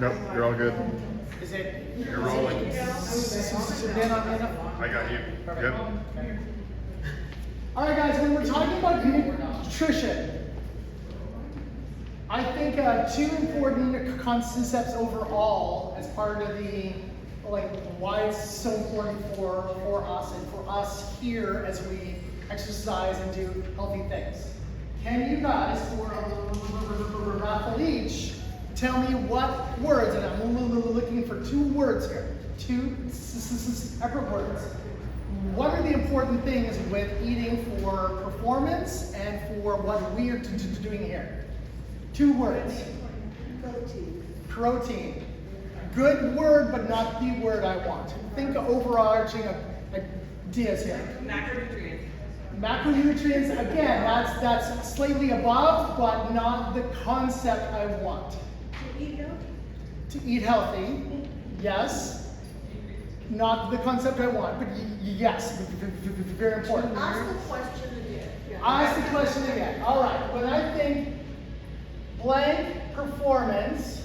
Nope, you're all good. Is it? You're rolling. I got you. Yep. All right, guys, when we're talking about nutrition, I think two important concepts overall as part of the, like, why it's so important for us and for us here as we exercise and do healthy things. Can you guys, for a raffle each, tell me what words, and I'm looking for two words here, two separate words. What are the important things with eating for performance and for what we are doing here? Two words. Protein. Protein. Good word, but not the word I want. Think of overarching ideas here. Macronutrients. Macronutrients, again, that's slightly above, but not the concept I want. To eat healthy. To eat healthy, yes. Not the concept I want, but yes, very important. Ask the question again. Ask the question again. All right, when I think blank performance,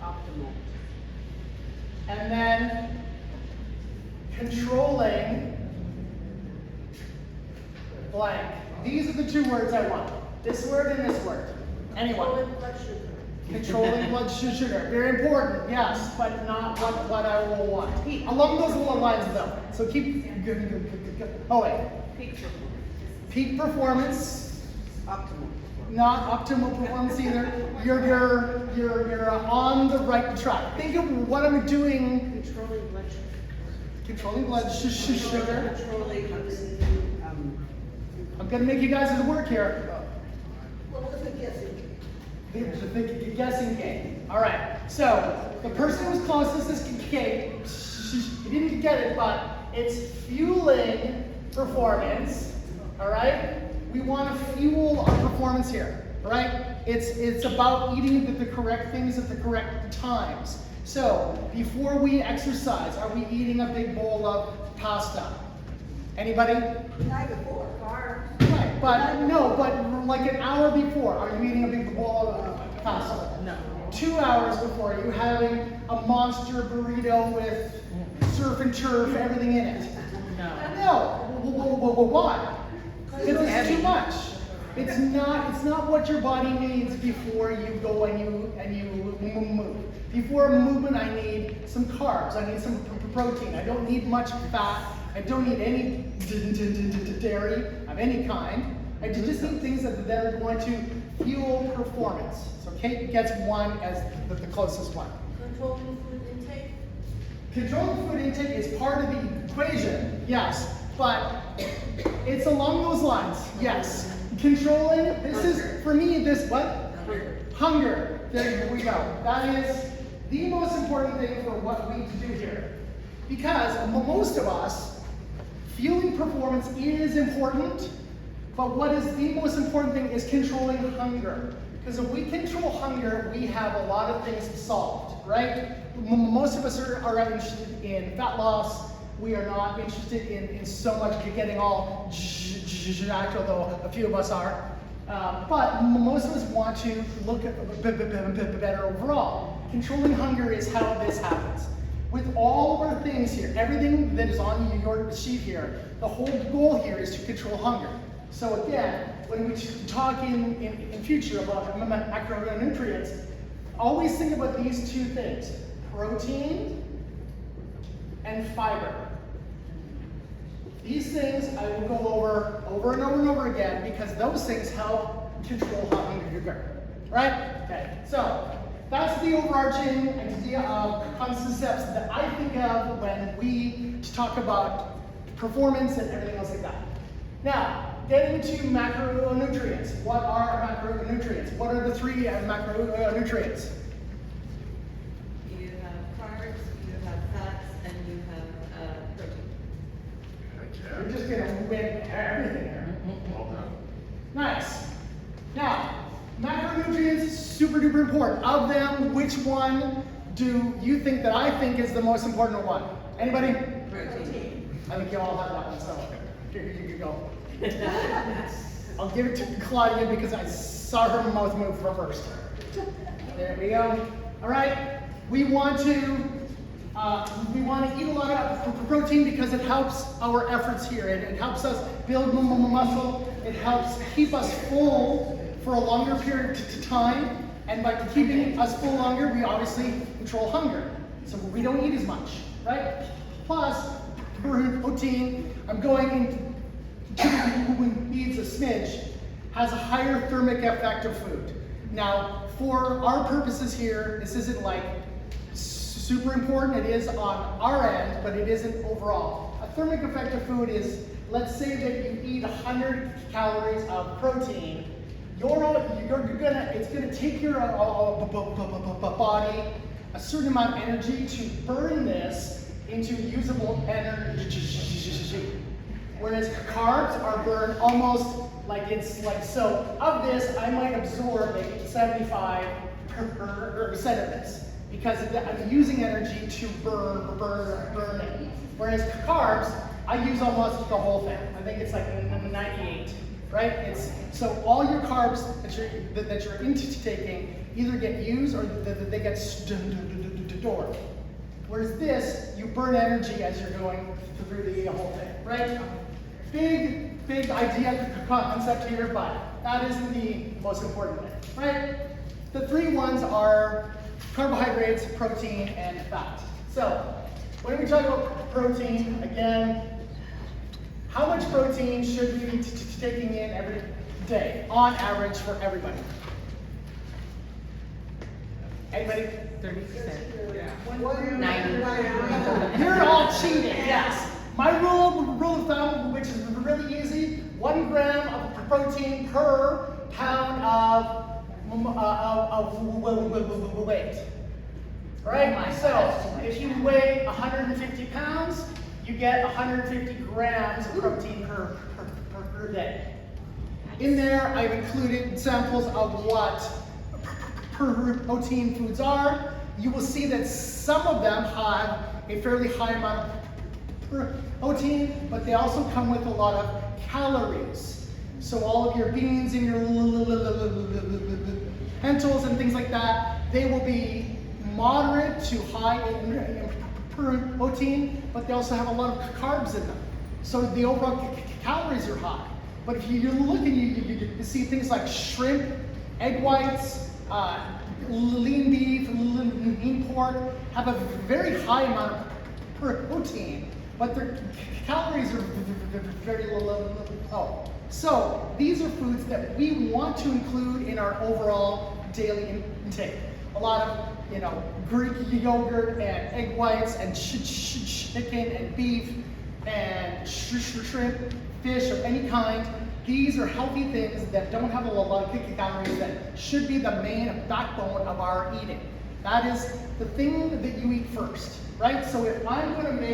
Optimal. and then controlling blank. These are the two words I want. This word and this word. Anyone? Controlling blood sugar. Controlling blood sugar. Very important, yes, but not what I will want. Along those lines though. So keep, oh wait. Peak performance. Optimal. Not optimal performance either. You're on the right track. Think of what I'm doing. Controlling blood sugar. Controlling blood sugar. Controlling, I'm gonna make you guys work here. what was the guessing? The guessing game. All right. So the person who's closest is Kate. She didn't get it, but it's fueling performance. All right. We want to fuel our performance here. All right. It's about eating the correct things at the correct times. So before we exercise, are we eating a big bowl of pasta? Anybody? Night before. Carbs. Right, but like an hour before, are you eating a big bowl of pasta? No. 2 hours before, are you having a monster burrito with surf and turf, everything in it? No. No. Why? Because it's too much. It's not what your body needs before you go and you move. Before a movement, I need some carbs. I need some protein. I don't need much fat. I don't need any dairy of any kind. I just need things that are going to fuel performance. So Kate gets one as the closest one. Controlling food intake. Controlling food intake is part of the equation, yes, but it's along those lines, yes. Controlling, this is, for me, this what? Hunger. Hunger. There we go. That is the most important thing for what we do here. Because most of us, fueling performance is important, but what is the most important thing is controlling hunger. Because if we control hunger, we have a lot of things solved, right? Most of us are interested in fat loss. We are not interested in so much getting all jacked, although a few of us are. But most of us want to look better overall. Controlling hunger is how this happens. With all of our things here, everything that is on your sheet here, the whole goal here is to control hunger. So again, when we talk in future about macronutrients, always think about these two things, protein and fiber. These things I will go over and over again because those things help control how hungry you get, right? Okay, so that's the overarching idea of concepts that I think of when we talk about performance and everything else like that. Now, getting to macronutrients. What are macronutrients? What are the three macronutrients? You have carbs, you have fats, and you have protein. We're just gonna win everything here. Well done. Nice. Now, macronutrients, super duper important. Of them, which one do you think that I think is the most important one? Anybody? Protein. I think you all have that one, so here you go. I'll give it to Claudia because I saw her mouth move first. There we go. All right, we want to eat a lot of protein because it helps our efforts here. It helps us build muscle. It helps keep us full for a longer period of time. And by keeping us full longer, we obviously control hunger. So we don't eat as much, right? Plus, protein, I'm going into who needs a smidge, has a higher thermic effect of food. Now, for our purposes here, this isn't like super important. It is on our end, but it isn't overall. A thermic effect of food is, let's say that you eat 100 calories of protein. It's gonna take your body a certain amount of energy to burn this into usable energy. Whereas carbs are burned almost like it's like, so of this, I might absorb maybe 75% of this because I'm using energy to burn it. Whereas carbs, I use almost the whole thing. I think it's like 98, right? So all your carbs that you're taking either get used or they get stored. Whereas this, you burn energy as you're going through the whole thing, right? Big idea concept here, but that isn't the most important thing, right? The three ones are carbohydrates, protein, and fat. So when we talk about protein, again, how much protein should we be taking in every day, on average for everybody? Anybody? 30%. 90. You're all cheating, yes. My rule of thumb, which is really easy, 1 gram of protein per pound of weight. Right? So if you weigh 150 pounds, you get 150 grams of protein per day. In there, I've included samples of what protein foods are. You will see that some of them have a fairly high amount of protein, but they also come with a lot of calories. So all of your beans and your lentils and things like that, they will be moderate to high in protein, but they also have a lot of carbs in them. So the overall calories are high. But if you look and you see things like shrimp, egg whites, lean beef, lean pork, have a very high amount of protein, but their calories are very low. So these are foods that we want to include in our overall daily intake. A lot of, Greek yogurt and egg whites and chicken and beef and shrimp, fish of any kind. These are healthy things that don't have a lot of calories that should be the main backbone of our eating. That is the thing that you eat first, right? So if I'm going to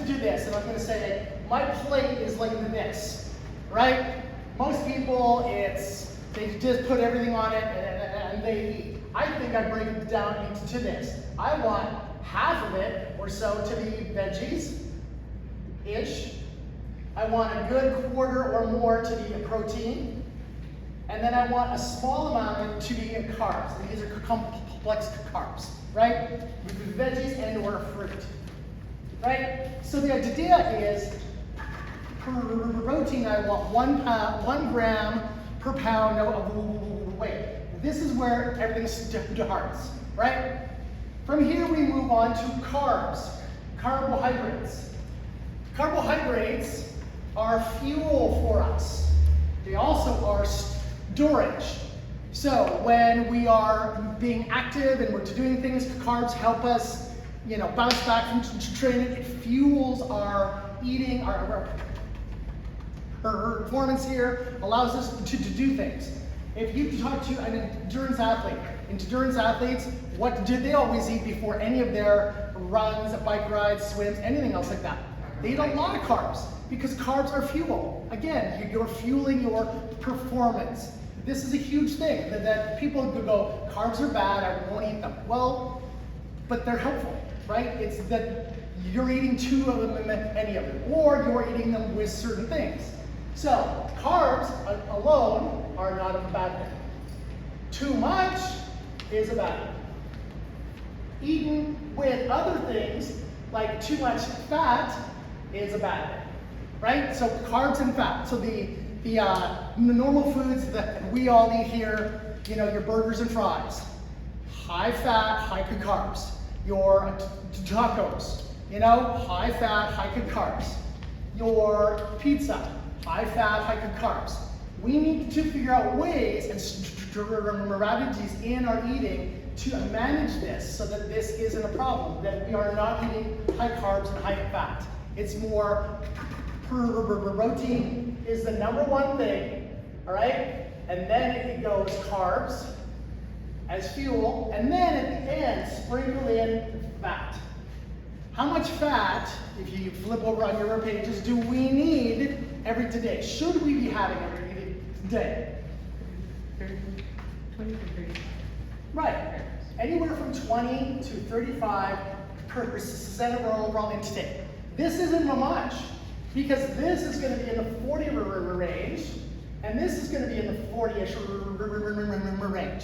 do this and I'm going to say, my plate is like this, right? Most people, they just put everything on it and they eat. I think I break it down into this. I want half of it or so to be veggies-ish. I want a good quarter or more to be a protein. And then I want a small amount of it to be carbs. And these are complex carbs, right? Veggies and or fruit, right? So the idea is, protein, I want 1 gram per pound of weight. This is where everything starts, right? From here we move on to carbs, carbohydrates. Carbohydrates are fuel for us. They also are storage. So when we are being active and we're doing things, carbs help us, bounce back from training. It fuels our eating, our performance here, allows us to do things. If you talk to an endurance athletes, what do they always eat before any of their runs, bike rides, swims, anything else like that? They eat a lot of carbs because carbs are fuel. Again, you're fueling your performance. This is a huge thing that people go, carbs are bad, I won't eat them. Well, but they're helpful, right? It's that you're eating 2 of them, any of them, or you're eating them with certain things. So carbs alone are not a bad thing. Too much is a bad thing. Eaten with other things, like too much fat, is a bad thing, right? So carbs and fat. So the normal foods that we all eat here, you know, your burgers and fries, high fat, high carbs. Your tacos, you know, high fat, high carbs. Your pizza, high fat, high carbs. We need to figure out ways and strategies in our eating to manage this so that this isn't a problem, that we are not eating high carbs and high fat. It's more protein is the number one thing, all right? And then it goes carbs as fuel, and then at the end, sprinkle in fat. How much fat, if you flip over on your pages, do we need every day? Should we be having every day? 20 to 30. Right. Anywhere from 20 to 35% of our overall intake. This isn't much, because this is going to be in the 40 range, and this is going to be in the 40-ish range,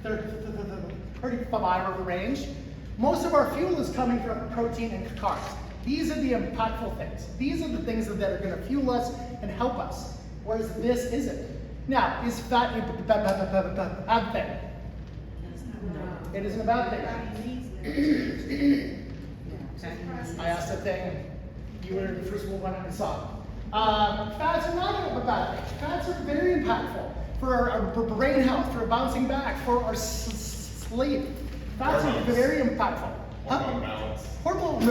35 range. Most of our fuel is coming from protein and carbs. These are the impactful things. These are the things that are going to fuel us and help us, whereas this isn't. Now, is fat a bad thing? It isn't a bad thing. I asked a thing, you were the first one I saw. Fats are not a bad thing. Fats are very impactful for our brain health, for bouncing back, for our sleep. Fats are very impactful. Hormone balance. Hormone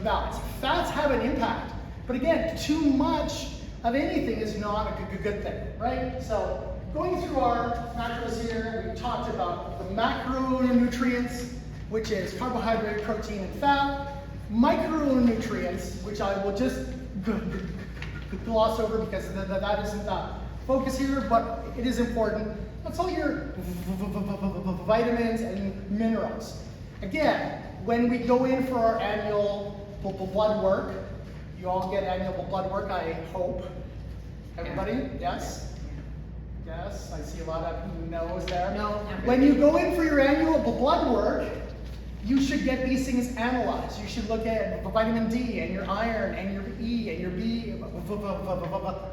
balance. Fats have an impact. But again, too much of anything is not a good thing, right? So going through our macros here, we talked about the macronutrients, which is carbohydrate, protein, and fat. Micronutrients, which I will just gloss over because that isn't the focus here, but it is important. That's all your vitamins and minerals. Again, when we go in for our annual blood work, you all get annual blood work, I hope. Everybody? Yes? Yes, I see a lot of no's there. No. When you go in for your annual blood work, you should get these things analyzed. You should look at vitamin D and your iron and your E and your B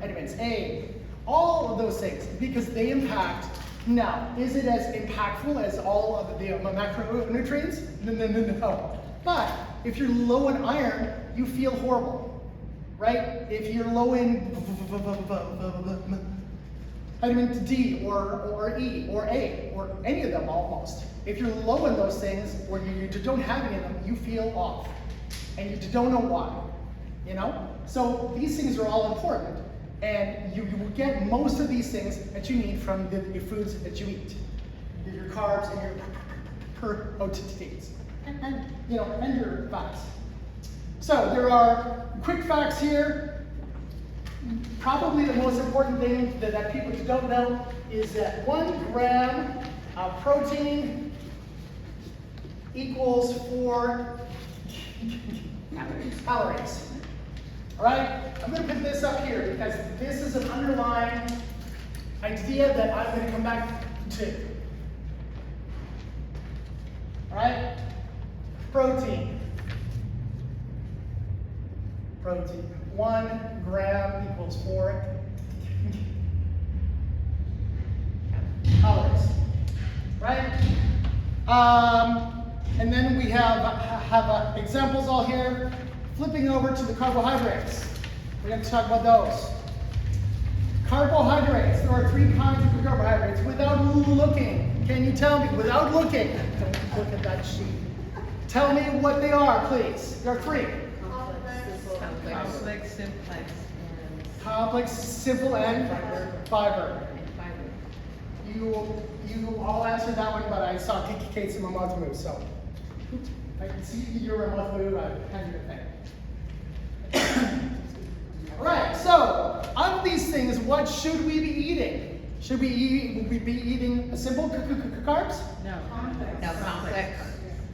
vitamins, A, all of those things, because they impact. Now, is it as impactful as all of the macronutrients? No. But if you're low in iron, you feel horrible, right? If you're low in vitamin D or E or A or any of them almost, if you're low in those things or you don't have any of them, you feel off and you don't know why, you know? So these things are all important, and you will get most of these things that you need from the foods that you eat, your carbs and your proteins, and you know, and your fats. So there are quick facts here. Probably the most important thing that people don't know is that 1 gram of protein equals 4 calories. All right? I'm going to put this up here because this is an underlying idea that I'm going to come back to. All right? Protein. 1 gram equals 4 calories, right? And then we have examples all here. Flipping over to the carbohydrates, we're going to talk about those. Carbohydrates, there are 3 kinds of carbohydrates. Without looking, can you tell me, without looking, don't look at that sheet. Tell me what they are, please. There are 3. Complex, simplex, Complex, simple, and fiber. and fiber. You all answered that one, but I saw Kate's mouth move, so. I can see your mouth move, I had you think. All right, so of these things, what should we be eating? Should we be eating a simple carbs? No, complex.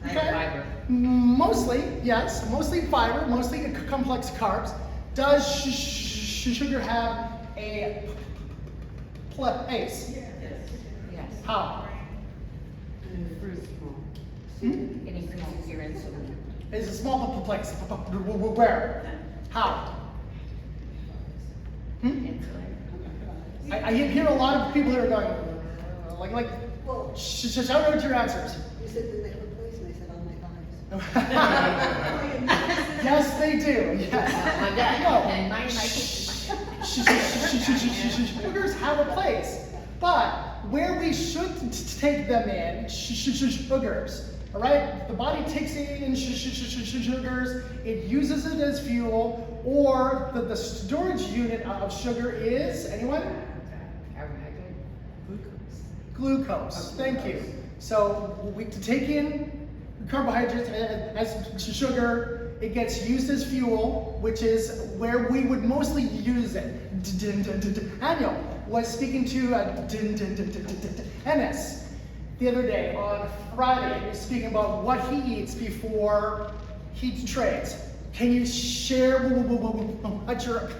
And Okay. fiber. Mostly, yes, mostly fiber, mostly complex carbs. Does sugar have a place? Yes. How? fruit small. Hmm? It increases your insulin. It's a small place. Where? How? Hmm? Insulin. I hear a lot of people that are going, like, Well, shout out your answers. you said that they replaced me, I said, I'll make eyes. Yes, they do. Yes. My dad, No. and mine, Sugars have a place, but where we should take them in, sugars. All right, the body takes in sugars, it uses it as fuel, or the storage unit of sugar is anyone? carbohydrate, Glucose. Thank you. So we take in carbohydrates as sugar. It gets used as fuel, which is where we would mostly use it. Daniel was speaking to Ennis the other day on Friday. He was speaking about what he eats before he trains. Can you share what your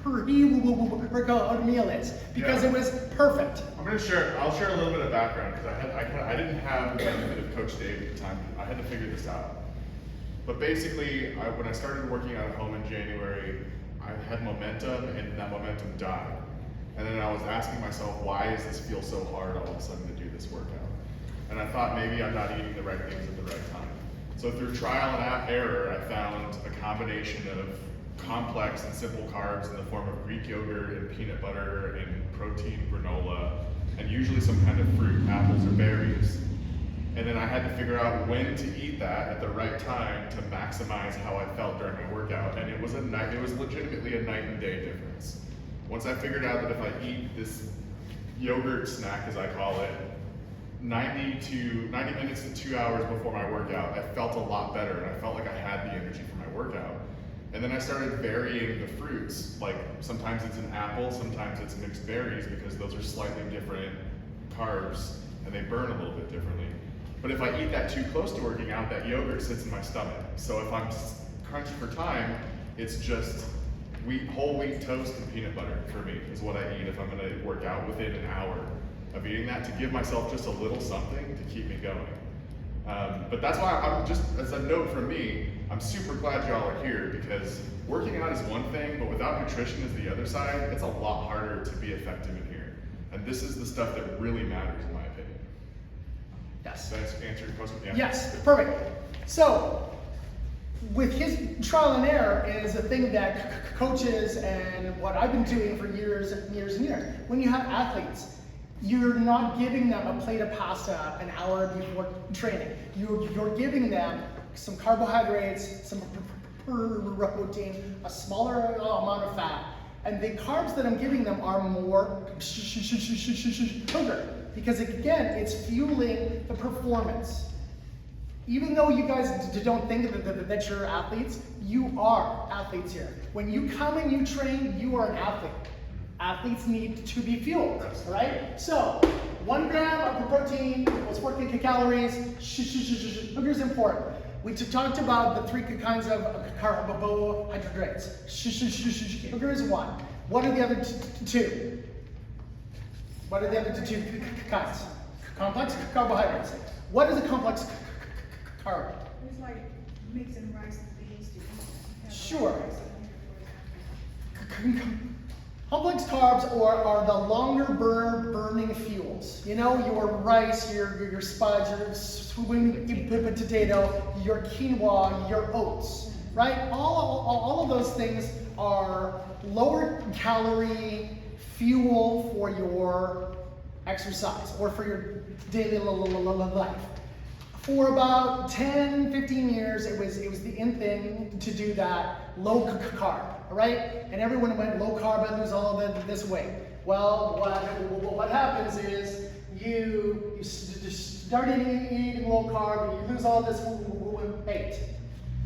pre-workout meal is? Because Yeah. it was perfect. I'll share a little bit of background because I didn't have the benefit of Coach Dave at the time. I had to figure this out. But basically, when I started working out at home in January, I had momentum and that momentum died. And then I was asking myself, why does this feel so hard all of a sudden to do this workout? And I thought maybe I'm not eating the right things at the right time. So through trial and error, I found a combination of complex and simple carbs in the form of Greek yogurt and peanut butter and protein granola, and usually some kind of fruit, apples or berries. And then I had to figure out when to eat that at the right time to maximize how I felt during my workout. And it was legitimately a night and day difference. Once I figured out that if I eat this yogurt snack, as I call it, 90 minutes to 2 hours before my workout, I felt a lot better and I felt like I had the energy for my workout. And then I started varying the fruits. Like sometimes it's an apple, sometimes it's mixed berries because those are slightly different carbs and they burn a little bit differently. But if I eat that too close to working out, that yogurt sits in my stomach. So if I'm crunched for time, it's just whole wheat toast and peanut butter for me is what I eat if I'm gonna work out within an hour of eating that to give myself just a little something to keep me going. But that's why I'm just, as a note from me, I'm super glad y'all are here because working out is one thing, but without nutrition is the other side. It's a lot harder to be effective in here. And this is the stuff that really matters in my opinion. Yes. Does that answer your question? Yeah. Yes, perfect. So, with his trial and error is a thing that coaches and what I've been doing for years and years and years. When you have athletes, you're not giving them a plate of pasta an hour before training. You're giving them some carbohydrates, some protein, a smaller amount of fat, and the carbs that I'm giving them are more sugar. Because again, it's fueling the performance. Even though you guys don't think that you're athletes, you are athletes here. When you come and you train, you are an athlete. Athletes need to be fueled, right? So, 1 gram of protein equals 14 calories. Sugar is important. We talked about the 3 kinds of carbohydrates. Sugar is 1. What are the other 2? What are the other 2 kinds? Complex carbohydrates. What is a complex carb? It's like mixing rice and beans to eat. Sure. Complex carbs are the longer burning fuels. You know, your rice, your spuds, your sweet potato, your quinoa, your oats, right? All of those things are lower calorie fuel for your exercise or for your daily life. For about 10, 15 years, it was the in thing to do that low carb, all right? And everyone went low carb, I lose all of this weight. Well, what happens is you started eating low carb and you lose all this weight.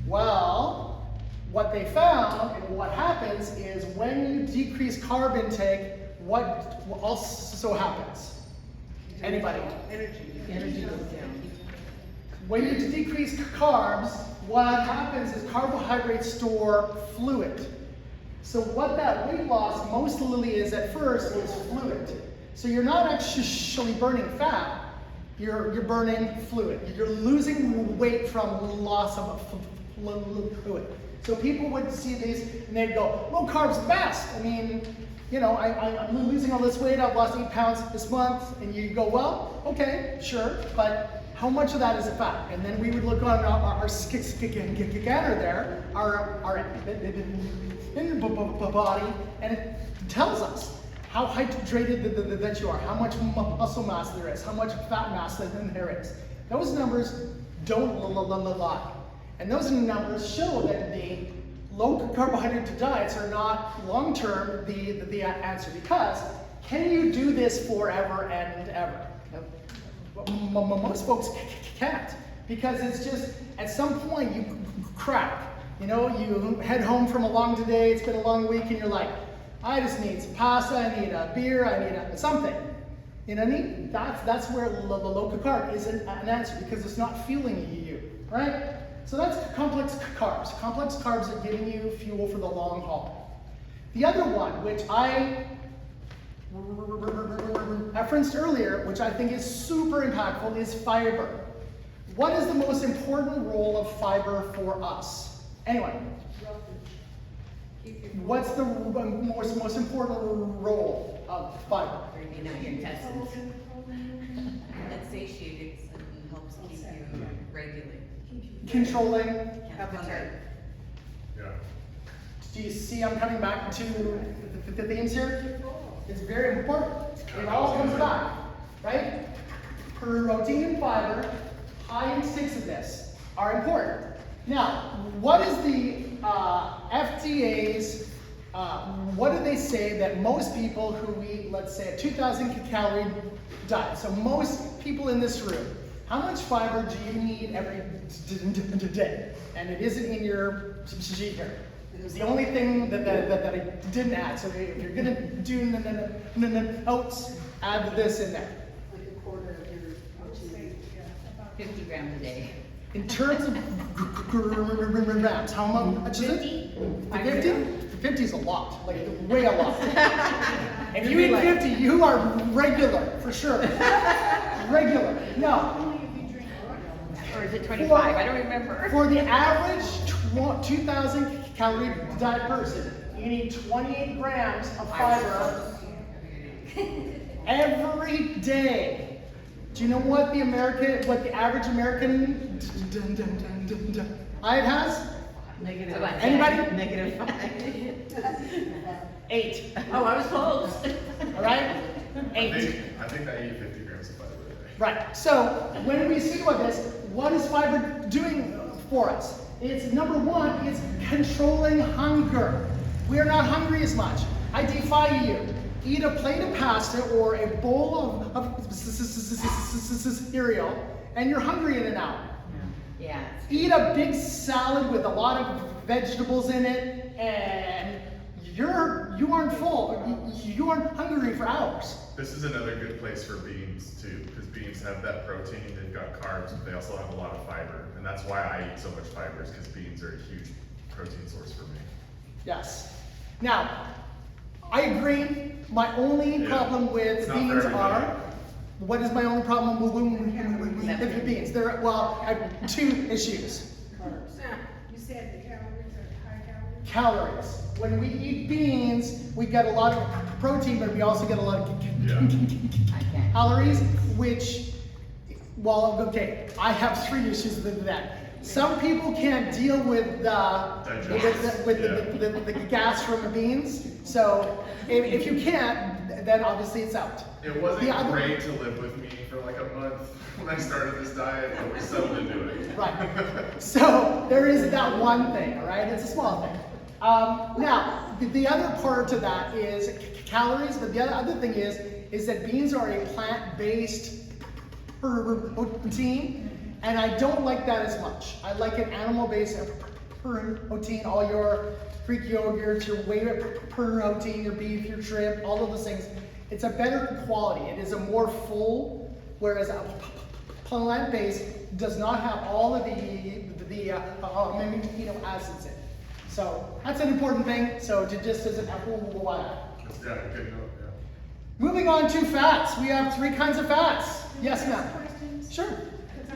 Well, what they found and what happens is when you decrease carb intake, what also happens? Anybody? Energy goes down. When you decrease carbs, what happens is carbohydrates store fluid. So what that weight loss mostly is at first is fluid. So you're not actually burning fat. you're burning fluid. You're losing weight from loss of fluid. So people would see these and they'd go, low carb's best. I mean, you know, I'm losing all this weight. I've lost 8 pounds this month. And you go, well, okay, sure, but how much of that is fat? And then we would look on our scanner there, our body, and it tells us how hydrated that you are, how much muscle mass there is, how much fat mass there is. Those numbers don't lie. And those numbers show that the low carbohydrate diets are not long-term the answer, because can you do this forever and ever? Most folks can't, because it's just at some point you crack. You know, you head home from a long day, it's been a long week, and you're like, I just need some pasta, I need a beer, I need something. You know what I mean? That's where the low carb isn't an answer, because it's not fueling you, right? So that's complex carbs. Complex carbs are giving you fuel for the long haul. The other one, which I referenced earlier, which I think is super impactful, is fiber. What is the most important role of fiber for us? Anyway, what's the most important role of fiber? Bringing out your intestines. It satiates and helps keep you regulated. Controlling. Appetite. Yeah. Do you see I'm coming back to the themes here? It's very important. It all comes back, right? Protein and fiber, high intakes of this, are important. Now, what is the FDA's, what do they say that most people who eat, let's say, a 2,000 calorie diet, so most people in this room, how much fiber do you need every day? And it isn't in your sheet here. It was the only thing that I didn't add. So if you're gonna do notes, add this in there. Like a quarter of your protein. 50 grams a day. In terms of grams, how much is it? 50? 50 is a lot, like way a lot. If you eat 50, you are regular, for sure. Regular. No. Or is it 25? I don't remember. For the average 2,000 calorie diet person, you need 28 grams of fiber every day. Do you know what the average American diet has? Negative. Anybody? Negative 8. Oh, I was close. All right? 8. I think I eat 50 grams of fiber a day. Right. So when we speak about this, what is fiber doing for us? It's number one, it's controlling hunger. We are not hungry as much. I defy you. Eat a plate of pasta or a bowl of cereal, and you're hungry in an hour. Yeah. Eat a big salad with a lot of vegetables in it, and you aren't full. You aren't hungry for hours. This is another good place for beans too, because beans have that protein, they've got carbs, but they also have a lot of fiber. And that's why I eat so much fiber, is because beans are a huge protein source for me. Yes. Now, I agree. My only problem with It's not for beans everybody. what is my only problem with beans? Well, I have 2 issues. You said the calories are high calories? Calories. When we eat beans, we get a lot of protein, but we also get a lot of Yeah. I can't. calories, which, well, okay, I have 3 issues with that. Some people can't deal with the gas from the beans, so if you can't, then obviously it's out. It wasn't The other- great to live with me for like a month when I started this diet, but we settled into it. Right. So there is that one thing, all right? It's a small thing. Now, the other part to that is calories, but the other thing is that beans are a plant-based protein, and I don't like that as much. I like an animal-based protein, all your Greek yogurt, your whey protein, your beef, your shrimp, all of those things. It's a better quality. It is a more full, whereas a plant-based does not have all of the amino acids in it. So that's an important thing. So just as an FYI. Yeah, good note, yeah. Moving on to fats. We have 3 kinds of fats. Yes, ma'am. Question, Sure. Because I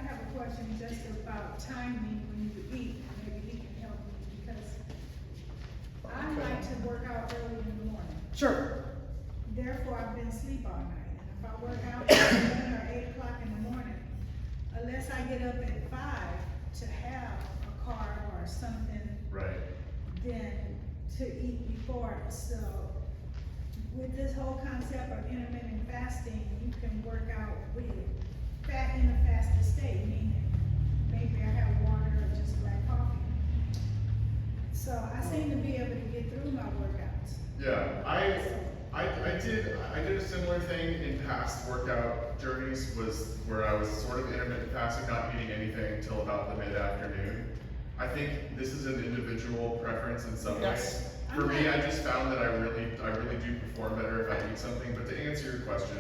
have a question just about timing when you eat, maybe he can help me, because I like to work out early in the morning. Sure. Therefore, I've been asleep all night, and if I work out at 7 or 8 o'clock in the morning, unless I get up at 5 to have a carb or something, Right. then to eat before it. So with this whole concept of intermittent fasting, you can work out with fat in a fasted state, meaning maybe I have water or just black coffee. So I seem to be able to get through my workouts. Yeah, I did a similar thing in past workout journeys, was where I was sort of intermittent fasting, not eating anything until about the mid-afternoon. I think this is an individual preference in some Yes. ways. For me, I just found that I really do perform better if I eat something. But to answer your question,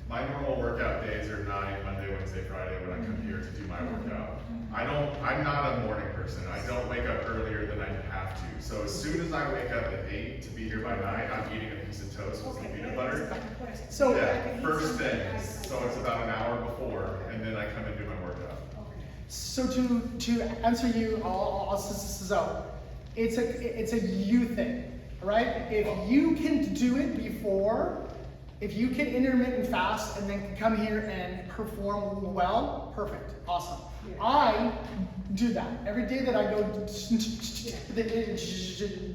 my normal workout days are 9, Monday, Wednesday, Friday when I come here to do my workout. I'm not a morning person. I don't wake up earlier than I have to. So as soon as I wake up at 8 to be here by 9, I'm eating a piece of toast with some Okay, peanut that butter. is my question. So- I Yeah, can eat first something thing. like- So it's about an hour before, and then I come and do my workout. Okay. So to answer you, so it's a you thing, right? If you can do it before, if you can intermittent fast and then come here and perform well, perfect, awesome. Yeah. I do that every day that I go to the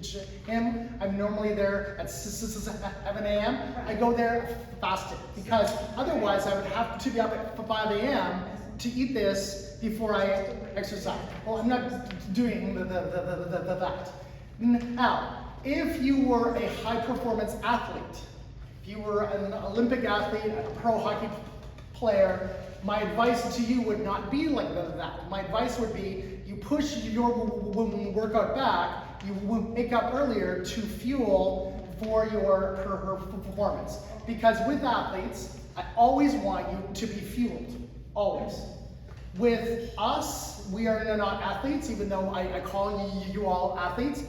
gym. I'm normally there at 7 a.m. I go there fasted because otherwise I would have to be up at 5 a.m. to eat this before I exercise. Well, I'm not doing that. Now, if you were a high performance athlete, if you were an Olympic athlete, a pro hockey player, my advice to you would not be like that. My advice would be you push your workout back, you wake up earlier to fuel for your performance. Because with athletes, I always want you to be fueled, always. With us, we are not athletes, even though I call you all athletes.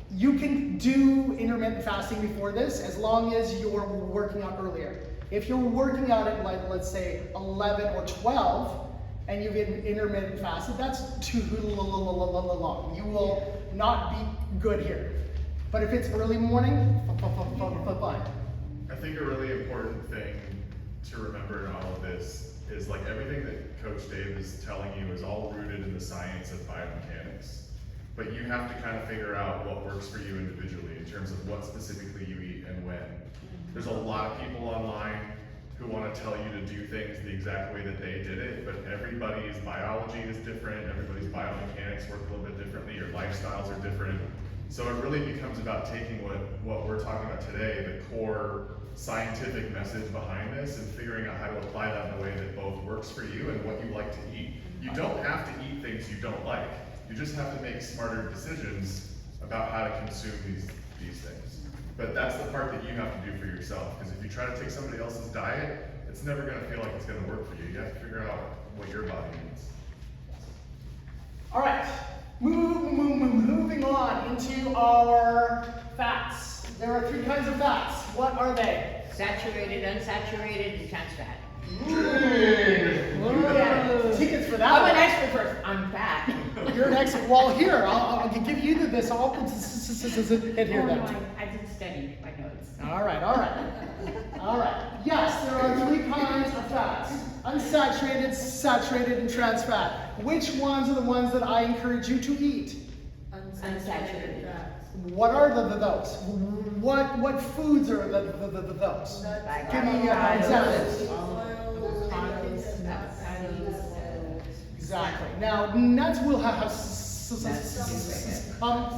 You can do intermittent fasting before this as long as you're working out earlier. If you're working out at, like, let's say 11 or 12 and you've been intermittent fasted, that's too long. You will not be good here. But if it's early morning, fine. I think a really important thing to remember in all of this is, like, everything that Coach Dave is telling you is all rooted in the science of biomechanics. But you have to kind of figure out what works for you individually in terms of what specifically you eat and when. There's a lot of people online who want to tell you to do things the exact way that they did it, but everybody's biology is different, everybody's biomechanics work a little bit differently, your lifestyles are different. So it really becomes about taking what we're talking about today, the core scientific message behind this, and figuring out how to apply that in a way that both works for you and what you like to eat. You don't have to eat things you don't like. You just have to make smarter decisions about how to consume these things. But that's the part that you have to do for yourself, because if you try to take somebody else's diet, it's never going to feel like it's going to work for you. You have to figure out what your body needs. All right, moving on into our fats. There are 3 kinds of fats. What are they? Saturated, unsaturated, and trans fat. Yeah, tickets for that I'm an one. expert first. I'm back. You're an expert. Well, here, I'll give you this. I'll hit here Oh, no, then. I did study my notes. All right. Yes, there are 3 kinds of fats: unsaturated, saturated, and trans fat. Which ones are the ones that I encourage you to eat? Unsaturated. What are those? What foods are those? Give me examples. Exactly. Now, nuts will have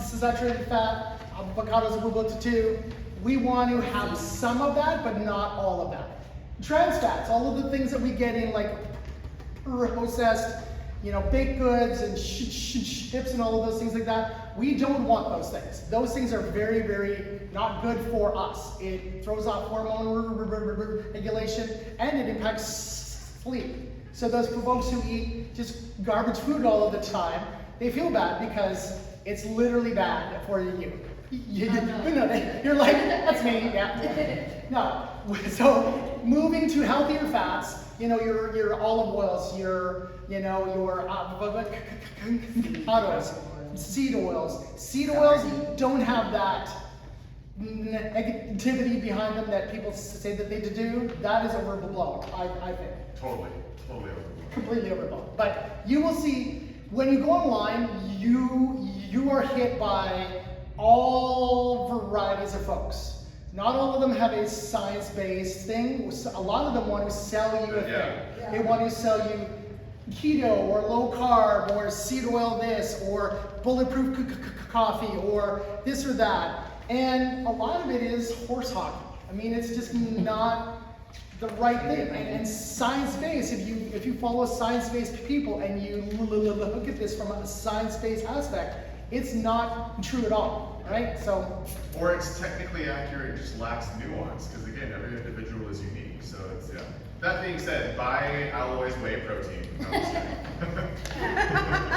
saturated fat. Avocados will go to 2. We want to have some of that, but not all of that. Trans fats, all of the things that we get in, like processed, baked goods and chips and all of those things like that. We don't want those things. Those things are very, very not good for us. It throws off hormone regulation and it impacts sleep. So those folks who eat just garbage food all of the time, they feel bad because it's literally bad for you. You're like, that's me, yeah. No. So moving to healthier fats, your olive oils, your avocados, seed oils. Seed oils don't have that negativity behind them that people say that they do. That is overblown, I think. Totally overblown. Completely overblown. But you will see when you go online, you are hit by all varieties of folks. Not all of them have a science-based thing. A lot of them want to sell you a thing. Yeah. They want to sell you keto or low carb or seed oil this or bulletproof coffee or this or that. And a lot of it is horse hockey. I mean, it's just not the right thing. And science-based, if you follow science-based people and you look at this from a science-based aspect, it's not true at all, right? So, or it's technically accurate, it just lacks nuance, because again, every individual is unique. So it's, yeah. That being said, buy Alloy's whey protein. No, I'm just kidding.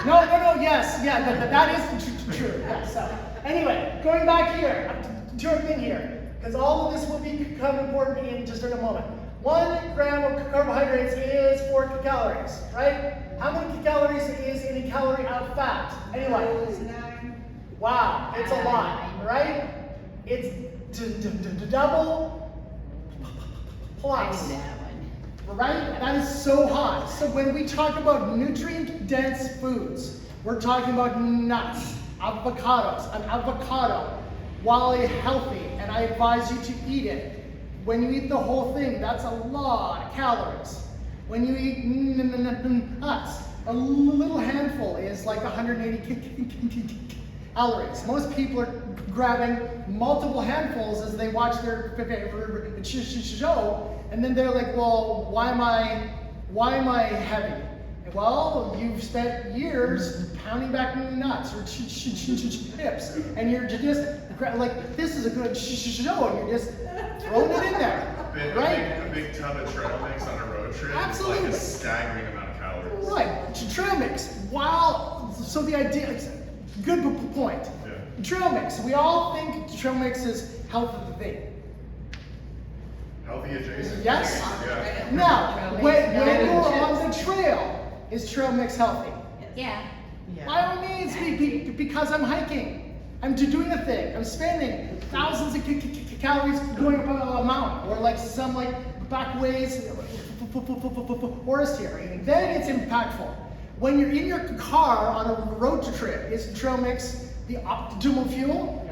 no, yes, yeah, that is true. Yeah. So, anyway, going back here to our thing here, because all of this will become important in just in a moment. 1 gram of carbohydrates is 4 calories, right? How many calories is in a calorie of fat? Anyway. It's 9. Wow, it's a lot, right? It's double plus, right? That is so hot. So when we talk about nutrient-dense foods, we're talking about nuts, avocados. An avocado, while healthy, and I advise you to eat it, when you eat the whole thing, that's a lot of calories. When you eat nuts, a little handful is like 180 calories. Most people are grabbing multiple handfuls as they watch their favorite show, and then they're like, well, why am I heavy? Well, you've spent years pounding back nuts or chips, and you're just like, this is a good show, and you're just throwing it in there, right? A big tub of trail mix on a road trip Absolutely. is like a staggering amount of calories. Right, trail mix. Wow, so the idea, good point. Yeah. Trail mix. We all think trail mix is healthy. Healthy adjacent. Yes? Yeah. Now, when you're on the trail, is trail mix healthy? Yeah. By all means, because I'm hiking. I'm doing a thing. I'm spending thousands of calories going up a mountain, or like some back ways forest here. Then it's impactful. When you're in your car on a road trip, is trail mix the optimal fuel?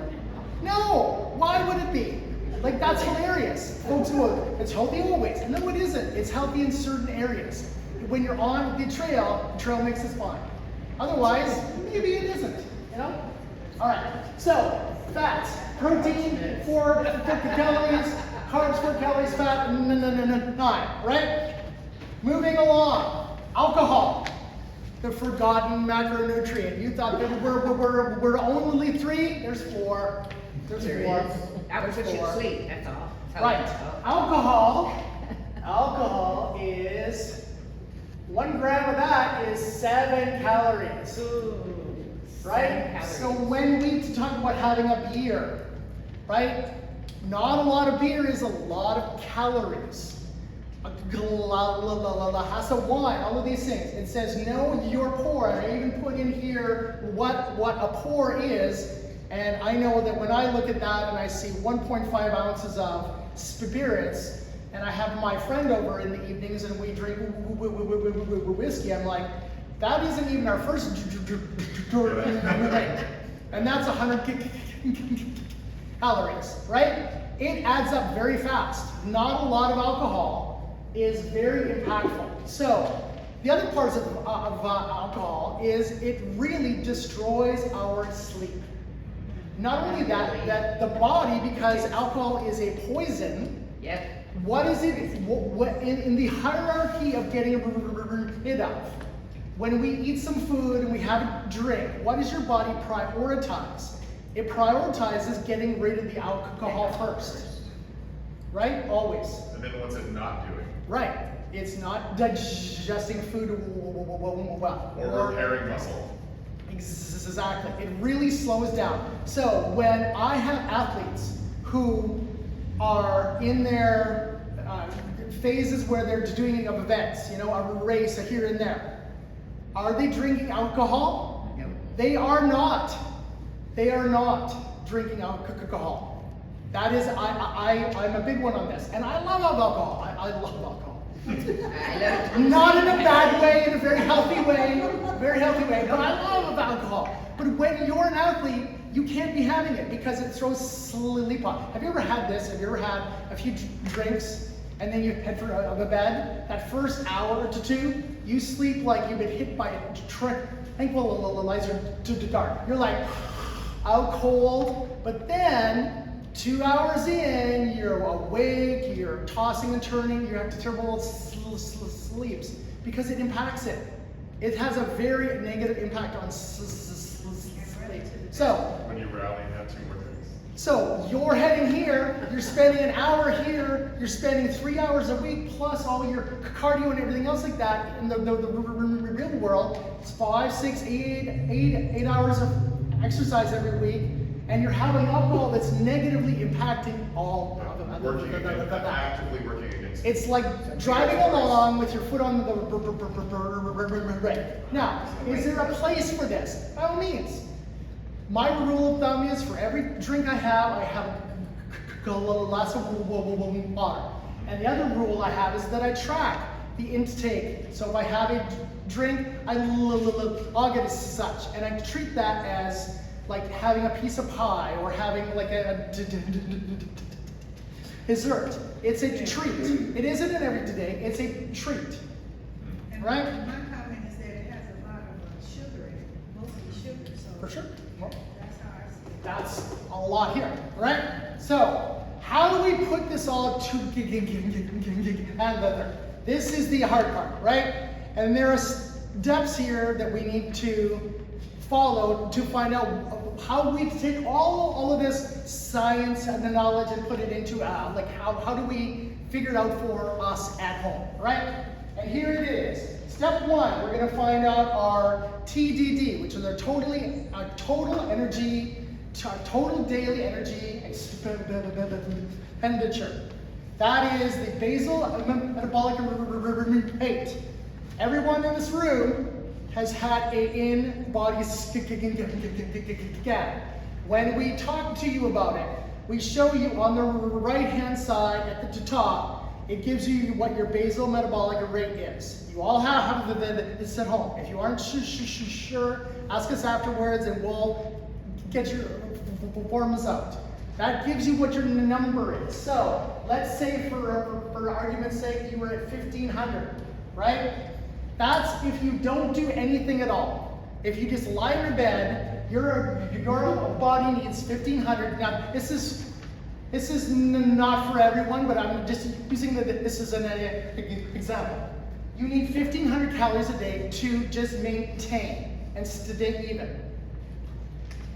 No. Why would it be? Like, that's hilarious. Folks go, it's healthy always. No, it isn't. It's healthy in certain areas. When you're on the trail mix is fine. Otherwise, maybe it isn't, All right, so fats, protein, 4 calories, carbs, 4 calories, fat, 9, right? Moving along, alcohol, the forgotten macronutrient. You thought there were only 3? There's 4. There's 4. That was what you sleep, that's all. Right. Alcohol is 1 gram of that is 7 calories. Right? So when we talk about having a beer, right? Not a lot of beer is a lot of calories. A glass of wine, all of these things. It says, know your pour. And I even put in here what a pour is. And I know that when I look at that and I see 1.5 ounces of spirits, and I have my friend over in the evenings and we drink whiskey, I'm like, that isn't even our first drink. And that's 100 calories, right? It adds up very fast. Not a lot of alcohol is very impactful. So the other parts of alcohol is it really destroys our sleep. Not only that the body, because alcohol is a poison. Yep. What is it? What in the hierarchy of getting rid of? When we eat some food and we have a drink, what does your body prioritize? It prioritizes getting rid of the alcohol first. Right? Always. And then what's it not doing? Right. It's not digesting food well. Or repairing muscle. Exactly. It really slows down. So when I have athletes who are in their phases where they're doing of events, you know, a race, a here and there. Are they drinking alcohol? No. They are not. They are not drinking alcohol. That is, I'm a big one on this. And I love alcohol. I love alcohol. I love Not in a bad way, in a very healthy way, but I love alcohol. But when you're an athlete, you can't be having it because it throws sleep on. Have you ever had this? Have you ever had a few drinks and then you head for a bed? That first hour to two, you sleep like you've been hit by a tranquilizer dart. You're like out cold, but then 2 hours in, you're awake, you're tossing and turning, you have terrible sleeps because it impacts it. It has a very negative impact on sleep. So, When you rally and have 2 more drinks. so you're heading here, you're spending an hour here, you're spending 3 hours a week plus all your cardio and everything else like that. In the real world, it's 5, 6, 8 hours of exercise every week, and you're having alcohol that's negatively impacting all of them. Actively working against. It's like driving along with your foot on the brake. Now, is there a place for this? By all means. My rule of thumb is for every drink I have a glass of water. And the other rule I have is that I track the intake. So if I have a drink, I log it as such. And I treat that as like having a piece of pie or having like a dessert. It's a treat. It isn't an everyday, it's a treat. And Right? my comment is that it has a lot of sugar in it, mostly sugar, so. For sure. Well, That's how I see it. that's a lot here, right? So, how do we put this all together? This is the hard part, right? And there are steps here that we need to follow to find out how we take all of this science and the knowledge and put it into like how do we figure it out for us at home, right? And here it is. Step 1, we're going to find out our TDD, which is our total energy, total daily energy expenditure. That is the basal metabolic rate. Everyone in this room has had a in-body scan. When we talk to you about it, we show you on the right-hand side at the top, it gives you what your basal metabolic rate is. You all have this at home. If you aren't sure, ask us afterwards and we'll get your forms out. That gives you what your number is. So let's say for argument's sake, you were at 1500, right? That's if you don't do anything at all. If you just lie in your bed, your body needs 1500. Now this is not for everyone, but I'm just using this as an example. You need 1500 calories a day to just maintain and stay even.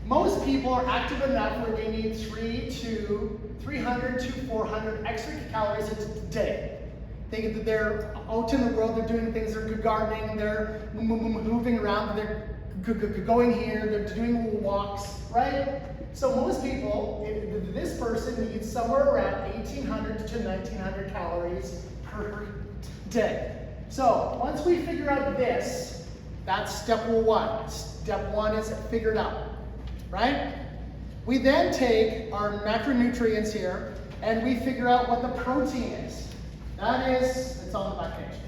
Most people are active enough where they need 300 to 400 extra calories a day. They're out in the world, they're doing things, they're gardening, they're moving around, they're going here, they're doing walks, right? So most people, this person needs somewhere around 1800 to 1900 calories per day. So once we figure out this, that's step 1. Step 1 is figured out, right? We then take our macronutrients here and we figure out what the protein is. That is, it's on the back page.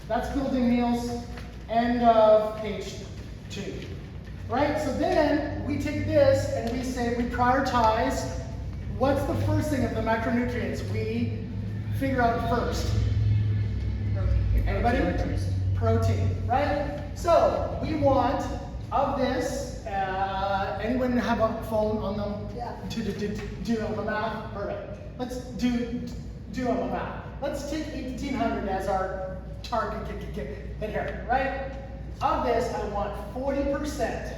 That's building meals, end of page 2. Right, so then we take this and we say, we prioritize what's the first thing of the macronutrients we figure out first. Anybody? Protein, right? So we want of this, anyone have a phone on them? Yeah. To do on the math? Perfect. Let's do on the math. Let's take 1800 as our target here, right? Of this, I want 40%.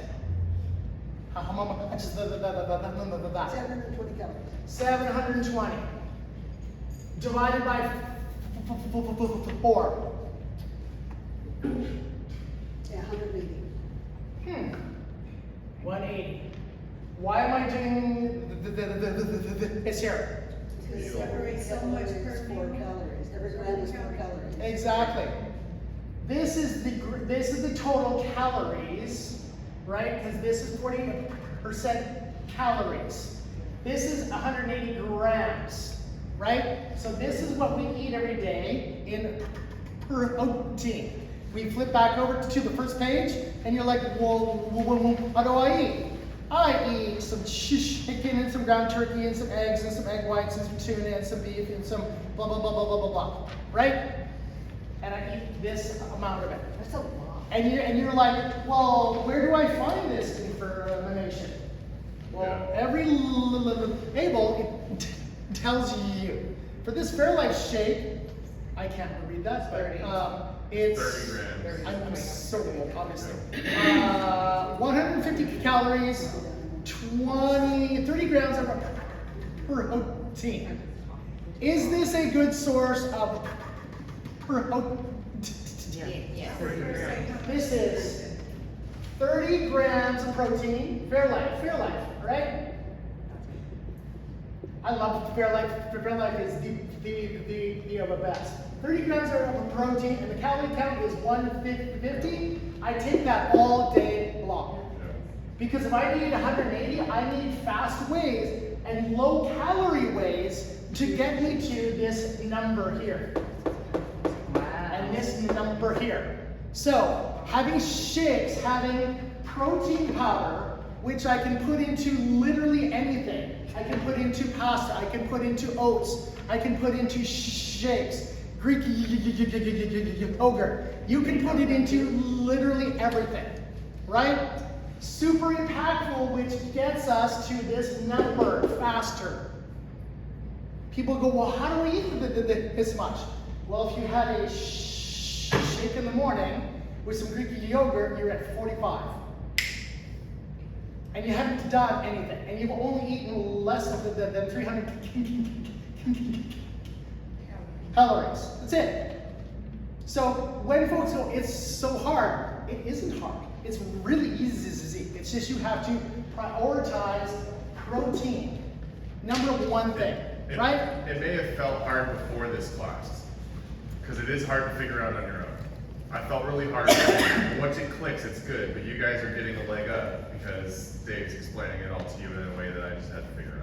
How much is that? 720 calories. 720. Divided by 4. Yeah, 180. 180. Why am I doing this here? It separates so much Calories, per 4 meal. calories, every gram is 4 calories. Exactly. This is the total calories, right? Because this is 40% calories. This is 180 grams, right? So this is what we eat every day in protein. We flip back over to the first page, and you're like, well, what do I eat? I eat some chicken and some ground turkey and some eggs and some egg whites and some tuna and some beef and some blah, blah, blah, blah, blah, blah, blah, right? And I eat this amount of it. That's a lot. And you're like, well, where do I find this information? Well, Yeah. every label it tells you. For this Fairlife shake, I can't read that, but it's 30 grams. I'm so old, obviously. 150 calories, 30 grams of protein. Is this a good source of protein? Yes. This is 30 grams of protein. Fairlife, right? I love Fairlife. Fairlife is the best. 30 grams of protein, and the calorie count is 150. I take that all day long. Because if I need 180, I need fast ways and low calorie ways to get me to this number here. And this number here. So, having shakes, having protein powder, which I can put into literally anything. I can put into pasta, I can put into oats, I can put into shakes, Greek yogurt. You can put it into literally everything, right? Super impactful, which gets us to this number faster. People go, well, how do we eat this much? Well, if you had a shake in the morning with some Greek yogurt, you're at 45. And you haven't done anything. And you've only eaten less than 300 calories. That's it. So when folks go, it's so hard, it isn't hard. It's really easy. It's just you have to prioritize protein. Number one thing, right? It may have felt hard before this class, because it is hard to figure out on your own. I felt really hard. Once it clicks, it's good, but you guys are getting a leg up because Dave's explaining it all to you in a way that I just had to figure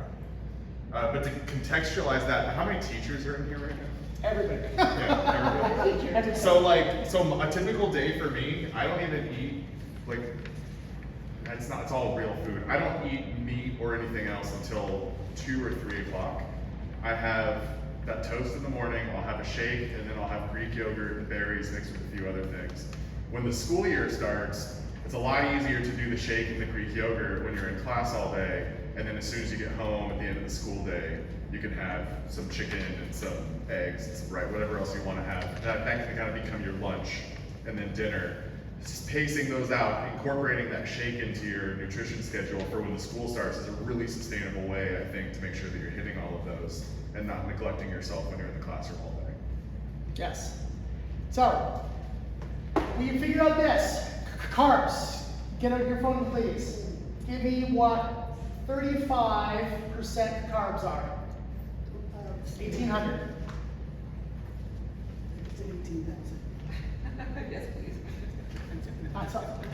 out. But to contextualize that, how many teachers are in here right now? Everybody. Yeah, everybody. So a typical day for me, I don't even eat, like, it's all real food. I don't eat meat or anything else until 2 or 3 o'clock. I have that toast in the morning, I'll have a shake, and then I'll have Greek yogurt and berries mixed with a few other things. When the school year starts, it's a lot easier to do the shake and the Greek yogurt when you're in class all day, and then as soon as you get home at the end of the school day, you can have some chicken and some eggs and some whatever else you want to have. That can kind of become your lunch and then dinner. Pacing those out, incorporating that shake into your nutrition schedule for when the school starts is a really sustainable way, I think, to make sure that you're hitting all of those and not neglecting yourself when you're in the classroom all day. Yes. So, we figured out this. Carbs. Get out your phone, please. Give me what 35% carbs are. 1,800. It's 18,000. Yes, please.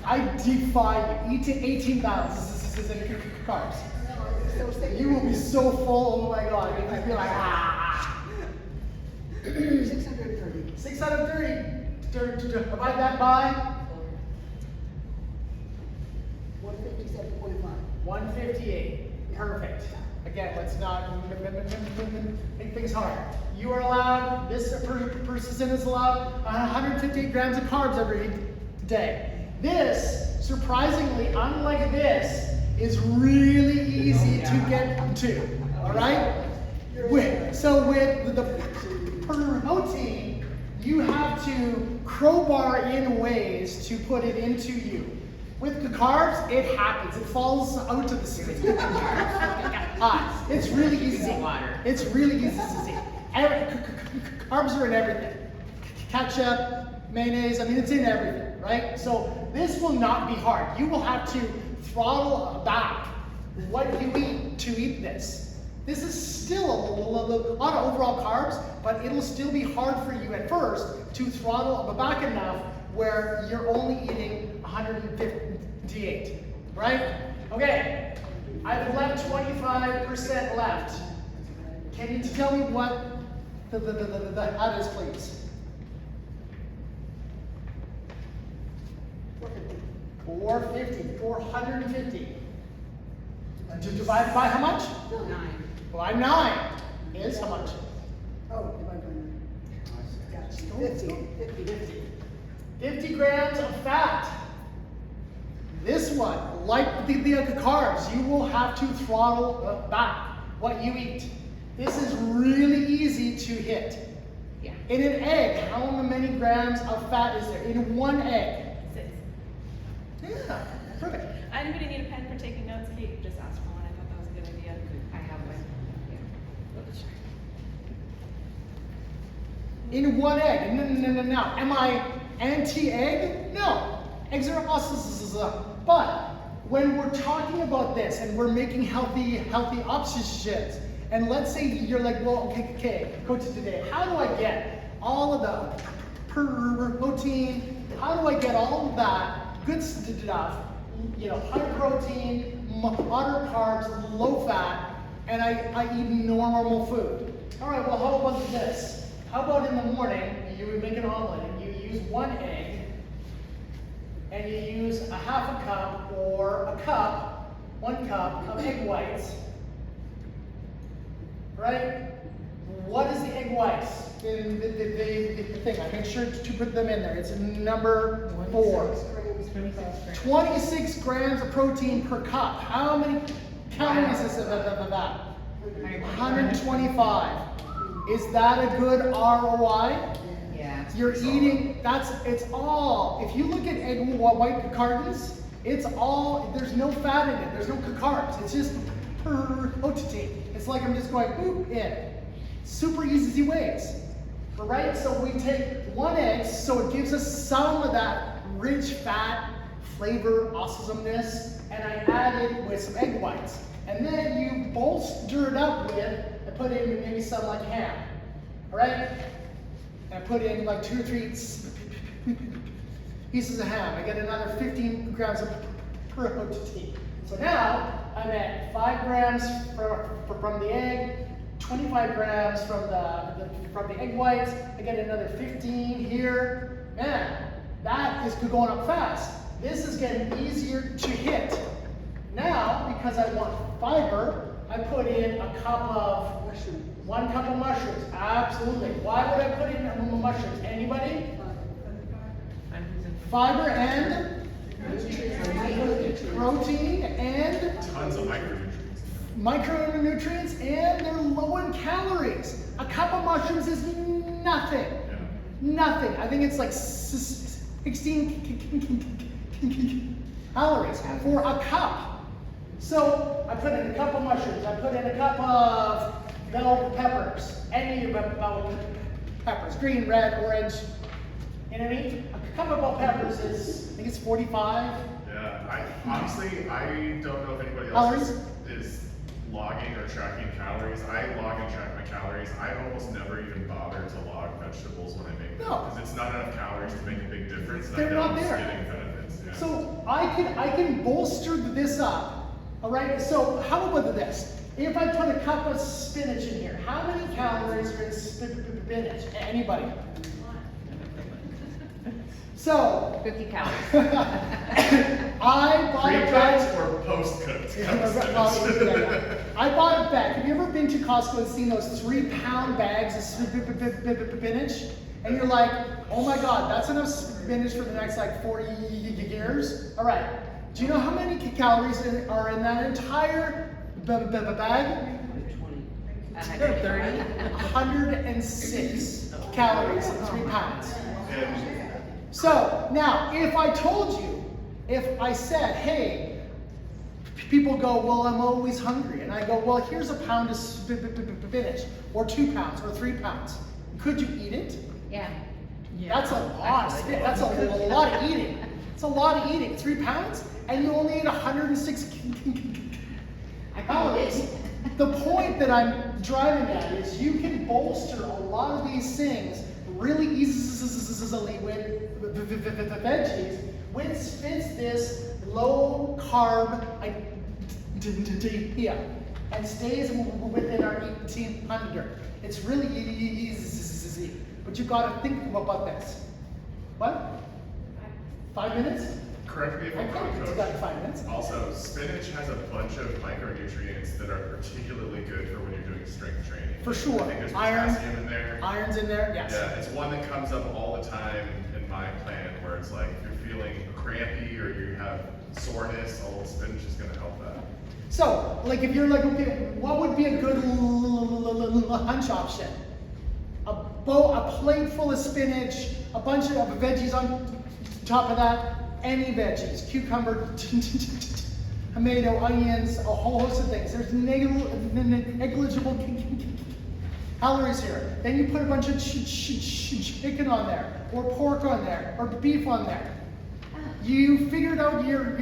I defy you. Eat 18,000 carbs. So say You will be so full. Oh my God. You'll just be like, ah. 630. 630. Divide that by 157.5. 158. Perfect. Again, let's not make things hard. You are allowed, this person is allowed 158 grams of carbs every day. This, surprisingly, unlike this, is really easy to get to. All right? So with the protein, you have to crowbar in ways to put it into you. With the carbs, it happens. It falls out to the street. It's really easy. It's really easy to see. Carbs are in everything. Ketchup, mayonnaise, I mean, it's in everything, right? So this will not be hard. You will have to throttle back what you eat to eat this. This is still a lot of overall carbs, but it'll still be hard for you at first to throttle back enough where you're only eating 158, right? Okay, I've left 25% left. Can you tell me what that is, please? 450. Divided by how much? 9. By 9 is how much? Oh, divided by 9. Gotcha. 50. 50 grams of fat. This one, like the carbs, you will have to throttle back what you eat. This is really easy to hit. Yeah. In an egg, how many grams of fat is there? In one egg? 6. Yeah, perfect. Anybody need a pen for taking notes? Kate just asked for one. I thought that was a good idea. I have one. Yeah. In one egg. No. Am I anti-egg? No. Eggs are awesome. But when we're talking about this and we're making healthy options, and let's say you're like, well, okay, coach, today, how do I get all of the protein? How do I get all of that good stuff? You know, high protein, moderate carbs, low fat, and I eat normal food. All right, well, how about this? How about in the morning, you would make an omelet and you use 1 egg and you use a half a cup or a cup, 1 cup of egg whites, right? What is the egg whites in the thing? I make sure to put them in there. It's number 4. 26 grams of protein per cup. How many calories is that? 125. Is that a good ROI? Yeah. You're eating, it's all, if you look at egg white cartons, it's all, there's no fat in it, there's no carbs, it's just protein. It's like I'm just going, boop, in. Super easy ways, right? So we take 1 egg, so it gives us some of that rich fat flavor, awesomeness, and I add it with some egg whites. And then you bolster it up with, I put in maybe some like ham, all right? And I put in like 2 or 3 pieces of ham. I get another 15 grams of protein. So now I'm at 5 grams from the egg, 25 grams from the egg whites. I get another 15 here. Man, that is going up fast. This is getting easier to hit. Now, because I want fiber, I put in a cup of Mushroom. 1 cup of mushrooms. Absolutely. Why would I put in mushrooms? Anybody? Fiber and protein and Tons of micronutrients, and they're low in calories. A cup of mushrooms is nothing. Yeah. Nothing. I think it's like 16 calories for a cup. So I put in a cup of mushrooms. I put in a cup of bell peppers. Any bell peppers, green, red, orange. You know what I mean? A cup of bell peppers is, I think it's 45. Yeah, honestly, I don't know if anybody Calories? else is logging or tracking calories. I log and track my calories. I almost never even bother to log vegetables when I make them. No. Because it's not enough calories to make a big difference. And They're I know not I'm just there. getting benefits. Yeah. So I can bolster this up. All right, so how about this? If I put a cup of spinach in here, how many calories are in spinach? Anybody? So 50 calories. I bought a Pre-cooked bag. or post-cooked? I bought a bag. Have you ever been to Costco and seen those 3-pound bags of spinach? And you're like, oh my God, that's enough spinach for the next like 40 years? All right. Do you know how many calories are in that entire bag? 130. 106 calories in 3 pounds. And So now, if I told you, if I said, hey, people go, well, I'm always hungry. And I go, well, here's a pound of spinach, or 2 pounds, or 3 pounds. Could you eat it? Yeah. That's a lot. That's a lot of eating. It's a lot of eating. 3 pounds, and you only ate 106 calories. the point that I'm driving at is you can bolster a lot of these things really easily with veggies, which fits this low carb idea and stays within our 1800. It's really easy, but you got to think about this. What? 5 minutes? Correct me if I I'm wrong, can't do Coach. that in 5 minutes. Also, spinach has a bunch of micronutrients that are particularly good for when you're doing strength training. For sure. I think there's Iron. potassium in there. Iron's in there, yes. Yeah, it's one that comes up all the time in my plan where it's like if you're feeling crampy or you have soreness, a little spinach is going to help that. So, like if you're like, okay, what would be a good lunch option? A plate full of spinach, a bunch of veggies on top of that, any veggies, cucumber, tomato, onions, a whole host of things. There's negligible calories here. Then you put a bunch of chicken on there, or pork on there, or beef on there. You figured out your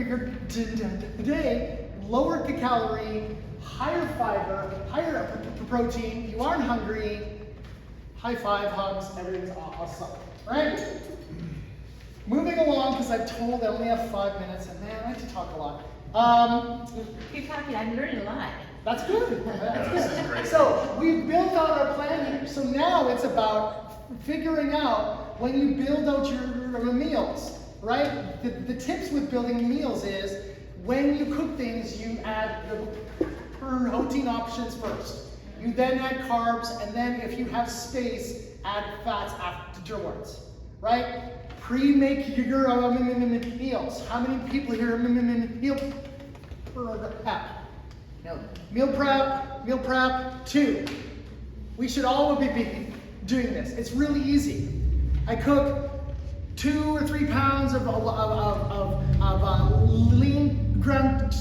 today, lower calorie, higher fiber, higher protein. You aren't hungry. High five, hugs, everything's awesome, right? Moving along, because I've told I only have 5 minutes, and man, I like to talk a lot. Keep talking, I'm learning a lot. That's good. That's Yeah, this is good. great. So we've built out our plan here. So now it's about figuring out when you build out your meals, right? The tips with building meals is when you cook things, you add the protein options first. You then add carbs, and then if you have space, add fats afterwards, right? Pre-make your meals. How many people here meal prep? No. Meal prep 2. We should all be doing this. It's really easy. I cook 2 or 3 pounds of lean ground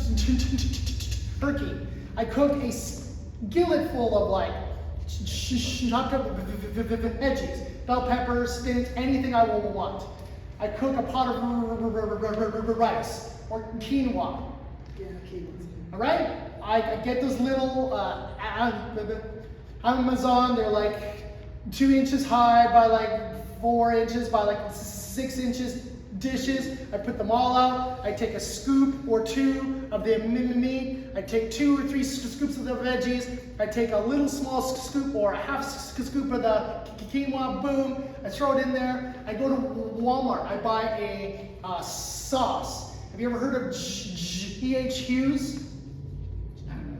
turkey. I cook a skillet full of like chopped up veggies, bell peppers, spinach, anything I will want. I cook a pot of rice or quinoa. Yeah, quinoa. All right? I get those little Amazon. They're like 2 inches high by like 4 inches by like 6 inches dishes. I put them all out. I take a scoop or 2 of the meat. I take 2 or 3 scoops of the veggies. I take a little small scoop or a half scoop of the quinoa. Boom. I throw it in there. I go to Walmart. I buy a sauce. Have you ever heard of G.H. Hughes?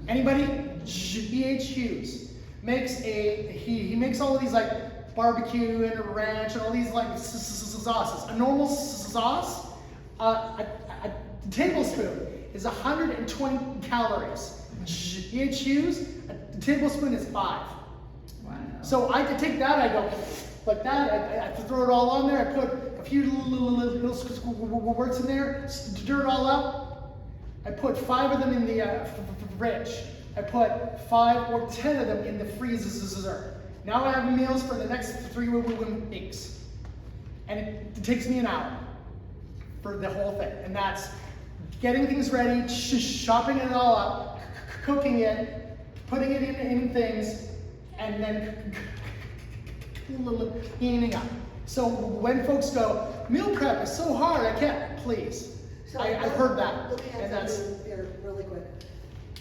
Anybody? G.H. Hughes makes he makes all of these like barbecue and ranch and all these like sauces. A normal sauce, a tablespoon is 120 calories. G.H. Hughes, a tablespoon is 5. Wow. So I could take that, I go like that, I throw it all on there, I put a few little squirts in there, stir it all up. I put 5 of them in the fridge. I put 5 or 10 of them in the freezer. Now I have meals for the next 3 weeks. And it takes me an hour for the whole thing. And that's getting things ready, chopping it all up, cooking it, putting it in things, and then cleaning up. So when folks go, meal prep is so hard, I can't, please. So I've heard that. Let me And add that's, something here really quick.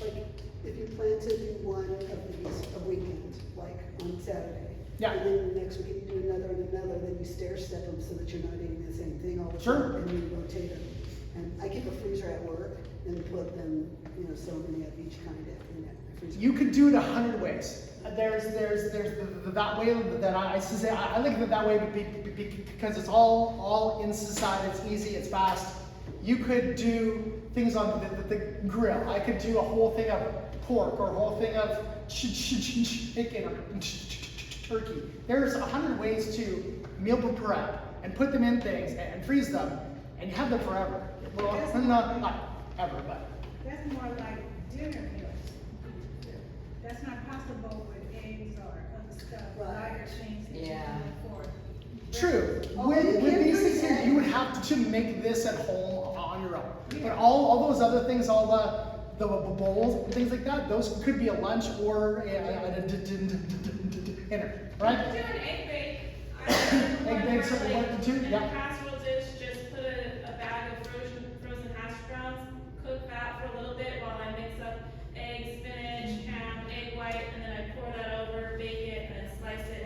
Like, if you plan to do one of these a weekend, like on Saturday. Yeah. And then the next weekend you do another and another, then you stair step them so that you're not eating the same thing all the Sure. time. And you rotate them. And I keep a freezer at work and put them, so many of each kind in that freezer. you could do it 100 ways. There's that way that I say I like it that way because it's all inside. It's easy. It's fast. You could do things on the grill. I could do a whole thing of pork or a whole thing of chicken or turkey. There's 100 ways to meal prep and put them in things and freeze them, and you have them forever. Well, not ever, but. That's more like dinner meals. That's not possible with eggs or other stuff, Right. lighter things that you Yeah. can afford. True. Oh, With you can these freeze things here, it. you would have to make this at home on your own. But all those other things, all the the bowls and things like that, those could be a lunch or a dinner, right? Do an egg bake. Egg bakes are one, two, In a yeah. casserole dish, just put a bag of frozen hash browns, cook that for a little bit while I mix up eggs, spinach, ham, egg white, and then I pour that over, bake it, and then slice it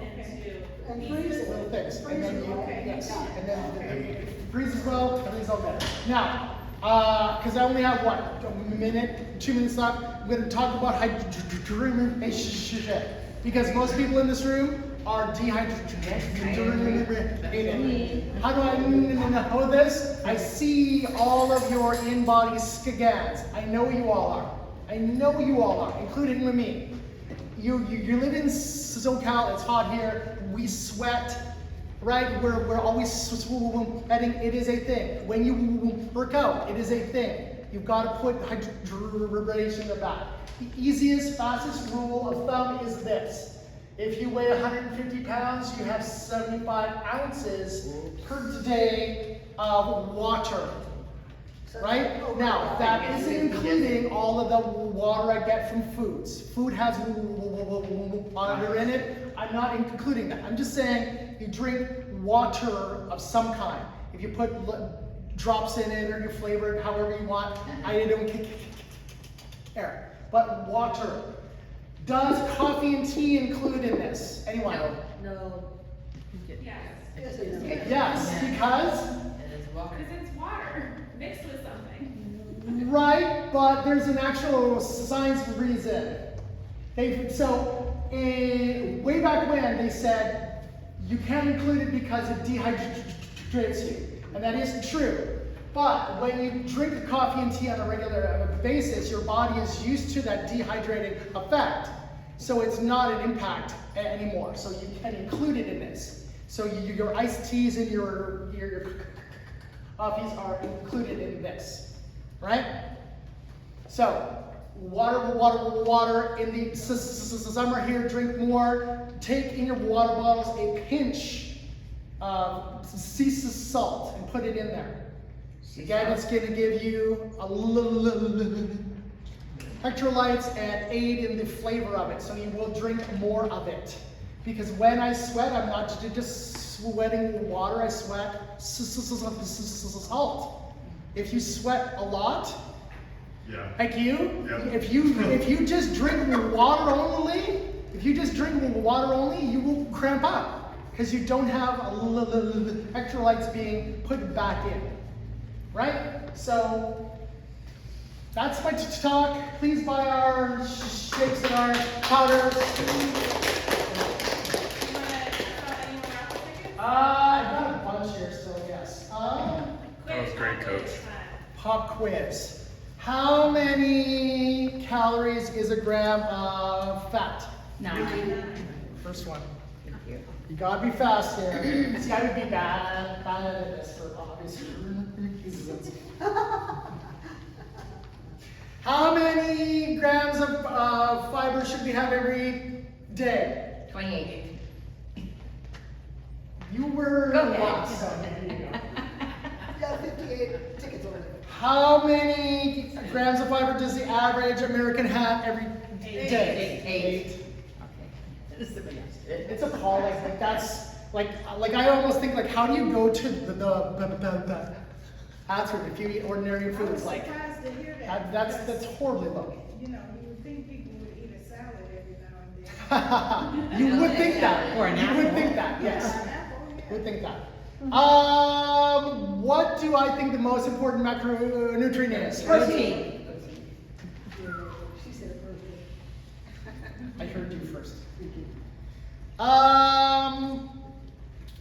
And into freeze pieces. it. Little things, and then you, Okay, yes, got it. and then it freezes well, everything's all better. Now, because I only have what, a minute, 2 minutes left, I'm going to talk about hydration, because most people in this room are dehydrated. How do I know this? I see all of your in-body scans. I know you all are. I know you all are, including me. You live in SoCal, it's hot here, we sweat, right? We're always sweating, it is a thing. When you work out, it is a thing. You've got to put hydration in the back. The easiest, fastest rule of thumb is this. If you weigh 150 pounds, you have 75 ounces per day of water. Right? Now, that isn't including all of the water I get from foods. Food has water in it. I'm not including that. I'm just saying you drink water of some kind. If you put drops in it or you flavor it however you want, I don't care. But water. Does coffee and tea include in this? Anyone? No. Yes, Yes, I know. Yes, because? because it's water mixed with something. Right, but there's an actual science reason. Way back when they said you can't include it because it dehydrates you, and that is true. But when you drink coffee and tea on a regular basis, your body is used to that dehydrating effect, so it's not an impact anymore. So you can include it in this. So your iced teas and your coffees are included in this, right? So, water. In the summer here, drink more. Take in your water bottles a pinch of sea salt and put it in there. Again, it's going to give you a little electrolytes and aid in the flavor of it, so you will drink more of it. Because when I sweat, I'm not just sweating water, I sweat salt. If you sweat a lot, Yeah. like you, Yep. if you just drink water only, you will cramp up because you don't have electrolytes being put back in, right? So that's my talk. Please buy our shakes and our powders. I got a bunch here still, yes. That was great, Coach. Pop quiz. How many calories is a gram of fat? 9. First one. Thank you. You gotta be fast here. See, I would be bad at this for obvious reasons. How many grams of fiber should we have every day? 28. You were Go ahead. last, so there you go. Yeah, 58 tickets over there. How many grams of fiber does the average American have every day? 8. Okay. This is somebody else. It's appalling. Like that's like I almost think like how do you go to the bathroom if you eat ordinary I was foods like surprised to hear that. that's because, horribly low. You know, you would think people would eat a salad every now and then. You would think that. Or an You would apple. think that. Yes. Apple, yeah. You would think that. What do I think the most important macronutrient is? Protein. She said it perfectly. I heard you first.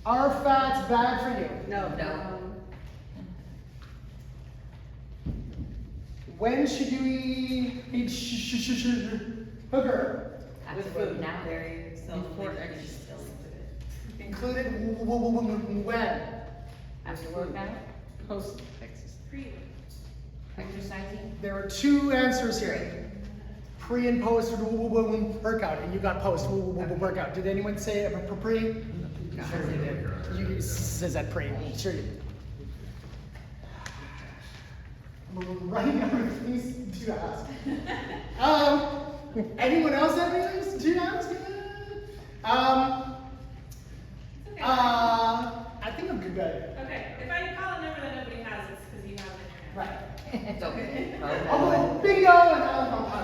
Are fats bad for you? No. When should you eat sugar? With food now. Very self-important. Included when? After workout. Post. Exercising. There are two answers here. Pre and post workout, and you got post workout. Did anyone say pre? Sure you did. You says that pre. Sure you did. I'm running out of things to ask. Anyone else have anything to ask? It's okay. I think I'm good. Okay, if I call a number that nobody has, it's because you have it in your hand. Right. It's okay. I'll go bingo and I'll